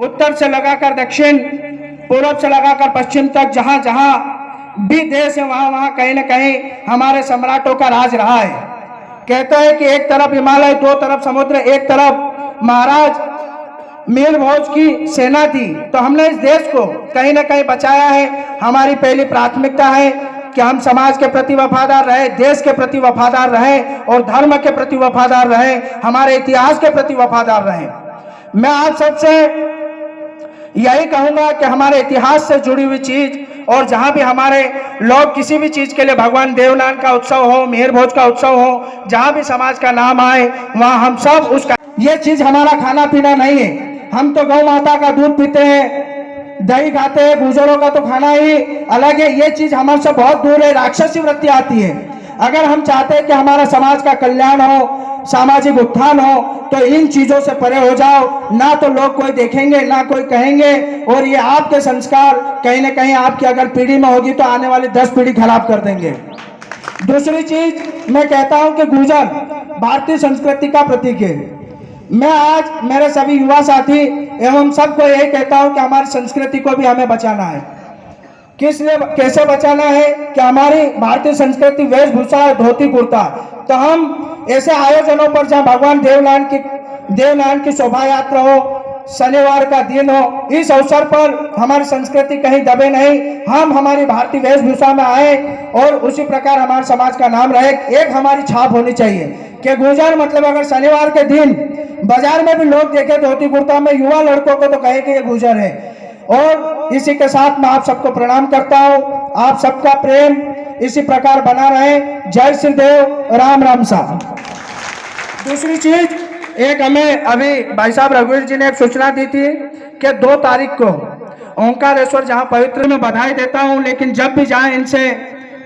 उत्तर से लगाकर दक्षिण, पूर्व से लगाकर पश्चिम तक जहां जहां भी देश है वहां वहां कहीं न कहीं हमारे सम्राटों का राज रहा है। कहता है कि एक तरफ हिमालय, दो तरफ समुद्र, एक तरफ महाराज मीर भोज की सेना थी। तो हमने इस देश को कहीं न कहीं बचाया है। हमारी पहली प्राथमिकता है कि हम समाज के प्रति वफादार रहे, देश के प्रति वफादार रहे और धर्म के प्रति वफादार रहे, हमारे इतिहास के प्रति वफादार रहे। मैं आप सबसे यही कहूंगा कि हमारे इतिहास से जुड़ी हुई चीज और जहां भी हमारे लोग किसी भी चीज के लिए भगवान देवनान का उत्सव हो, मेहर भोज का उत्सव हो, जहां भी समाज का नाम आए वहां हम सब उसका, ये चीज हमारा खाना पीना नहीं है। हम तो गौ माता का दूध पीते हैं, दही खाते हैं, गुजरों का तो खाना ही अलग है। ये चीज हमारे से बहुत दूर है, राक्षसी वृत्ति आती है। अगर हम चाहते हैं कि हमारा समाज का कल्याण हो, सामाजिक उत्थान हो, तो इन चीजों से परे हो जाओ। ना तो लोग कोई देखेंगे, ना कोई कहेंगे, और ये आपके संस्कार कहीं ना कहीं आपकी अगर पीढ़ी में होगी तो आने वाली 10 पीढ़ी खराब कर देंगे। दूसरी चीज मैं कहता हूं कि गुर्जर भारतीय संस्कृति का प्रतीक है। मैं आज मेरे सभी युवा साथी एवं सबको यही कहता हूं कि हमारी संस्कृति को भी हमें बचाना है। किस लिए, कैसे बचाना है कि हमारी भारतीय संस्कृति वेशभूषा है, धोती कुर्ता। तो हम ऐसे आयोजनों पर जहां भगवान देवनारायण की शोभा यात्रा हो, शनिवार का दिन हो, इस अवसर पर हमारी संस्कृति कहीं दबे नहीं, हम हमारी भारतीय वेशभूषा में आए और उसी प्रकार हमारे समाज का नाम रहे। एक हमारी छाप होनी चाहिए कि गुर्जर मतलब अगर शनिवार के दिन बाजार में भी लोग देखे धोती कुर्ता में युवा लड़कों को तो कहे कि ये गुर्जर है। और इसी के साथ मैं आप सबको प्रणाम करता हूं। आप सबका प्रेम इसी प्रकार बना रहे। जय श्री देव, राम राम साहब। दूसरी चीज, एक हमें अभी भाई साहब रघुवीर जी ने एक सूचना दी थी कि 2 तारीख को ओंकारेश्वर, जहां पवित्र में बधाई देता हूं, लेकिन जब भी जाए इनसे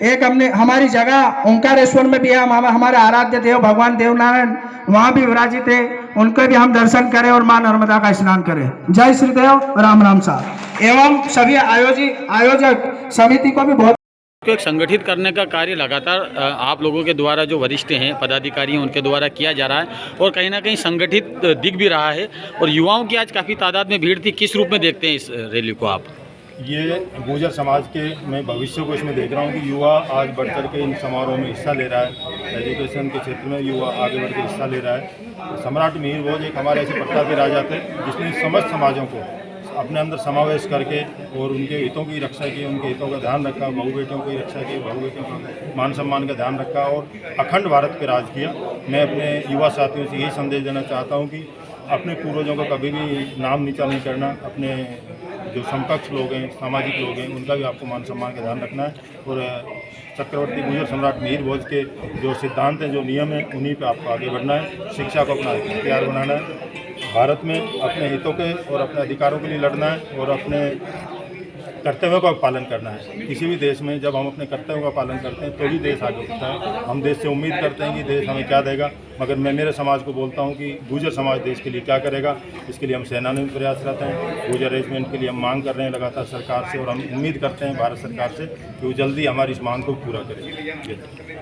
एक हमने हमारी जगह ओंकारेश्वर में भी है, हमारे आराध्य देव भगवान देवनारायण वहां भी विराजित है, उनके भी हम दर्शन करें और मां नर्मदा का स्नान करें। जय श्री देव, राम राम साहब। एवं सभी आयोजक समिति को भी बहुत को एक संगठित करने का कार्य लगातार आप लोगों के द्वारा, जो वरिष्ठ हैं, पदाधिकारी हैं, उनके द्वारा किया जा रहा है और कहीं ना कहीं संगठित दिख भी रहा है। और युवाओं की आज काफ़ी तादाद में भीड़ थी। किस रूप में देखते हैं इस रैली को आप? ये गुर्जर समाज के मैं भविष्य को इसमें देख रहा हूँ कि युवा आज बढ़ चढ़ के इन समारोह में हिस्सा ले रहा है। एजुकेशन के क्षेत्र में युवा आगे बढ़ के हिस्सा ले रहा है। सम्राट मीर भोज एक हमारे ऐसे पट्टा के राजा थे जिसने समस्त समाजों को अपने अंदर समावेश करके और उनके हितों की रक्षा की, उनके हितों का ध्यान रखा, बहु बेटियों की रक्षा की, बहु बेटियों का मान सम्मान का ध्यान रखा और अखंड भारत पे राज किया। मैं अपने युवा साथियों से यही संदेश देना चाहता हूँ कि अपने पूर्वजों का कभी भी नाम नीचा नहीं करना। अपने जो समकक्ष लोग हैं, सामाजिक लोग हैं, उनका भी आपको मान सम्मान का ध्यान रखना है और चक्रवर्ती गुर्जर सम्राट मीर भोज के जो सिद्धांत हैं, जो नियम हैं, उन्हीं पे आपको आगे बढ़ना है। शिक्षा को अपना हथियार बनाना है, भारत में अपने हितों के और अपने अधिकारों के लिए लड़ना है और अपने कर्तव्यों का पालन करना है। किसी भी देश में जब हम अपने कर्तव्यों का पालन करते हैं तो ही देश आगे बढ़ता है। हम देश से उम्मीद करते हैं कि देश हमें क्या देगा, मगर मैं मेरे समाज को बोलता हूं कि गुर्जर समाज देश के लिए क्या करेगा, इसके लिए हम सेना में प्रयासरत हैं। गुर्जर रेजिमेंट के लिए हम मांग कर रहे हैं लगातार सरकार से और हम उम्मीद करते हैं भारत सरकार से कि वो जल्दी हमारी इस मांग को पूरा करेगी।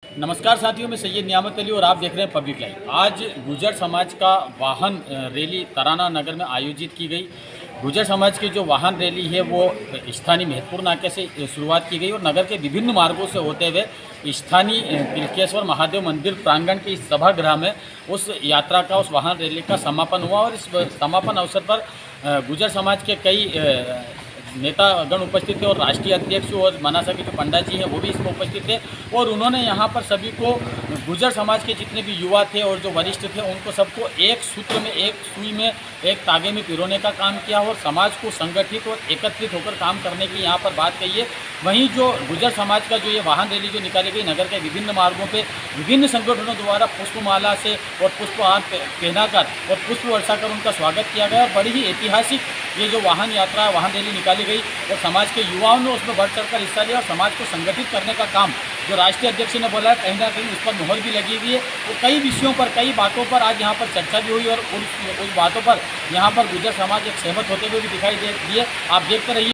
नमस्कार साथियों, मैं सैयद नियामत अली और आप देख रहे हैं पब्लिक लाइव। आज गुर्जर समाज का वाहन रैली तराना नगर में आयोजित की गई। गुर्जर समाज की जो वाहन रैली है वो स्थानीय महत्वपूर्ण नाके से शुरुआत की गई और नगर के विभिन्न मार्गों से होते हुए स्थानीय तिलकेश्वर महादेव मंदिर प्रांगण के इस सभागृह में उस यात्रा का, उस वाहन रैली का समापन हुआ। और इस समापन अवसर पर गुर्जर समाज के कई नेतागण उपस्थित थे और राष्ट्रीय अध्यक्ष और मनासा के जो पंडित जी हैं वो भी इसमें उपस्थित थे। और उन्होंने यहाँ पर सभी को, गुर्जर समाज के जितने भी युवा थे और जो वरिष्ठ थे, उनको सबको एक सूत्र में, एक सुई में, एक तागे में पिरोने का काम किया और समाज को संगठित और एकत्रित होकर काम करने की यहाँ पर बात कही है। वहीं जो गुर्जर समाज का जो ये वाहन रैली जो निकाली गई, नगर के विभिन्न मार्गों पर विभिन्न संगठनों द्वारा पुष्पमाला से और पुष्पहार पहनाकर और पुष्प वर्षा कर उनका स्वागत किया गया। और बड़ी ही ऐतिहासिक ये जो वाहन यात्रा, वाहन रैली निकाली गई और समाज के युवाओं ने उसमें बढ़ चढ़कर हिस्सा लिया और समाज को संगठित करने का काम जो राष्ट्रीय अध्यक्ष ने बोला है, कहीं ना कहीं उस पर मुहर भी लगी हुई है। और कई विषयों पर, कई बातों पर आज यहाँ पर चर्चा भी हुई और उस बातों पर यहाँ पर गुर्जर समाज एक सहमत होते हुए भी दिखाई दिए। आप देखते रहिए।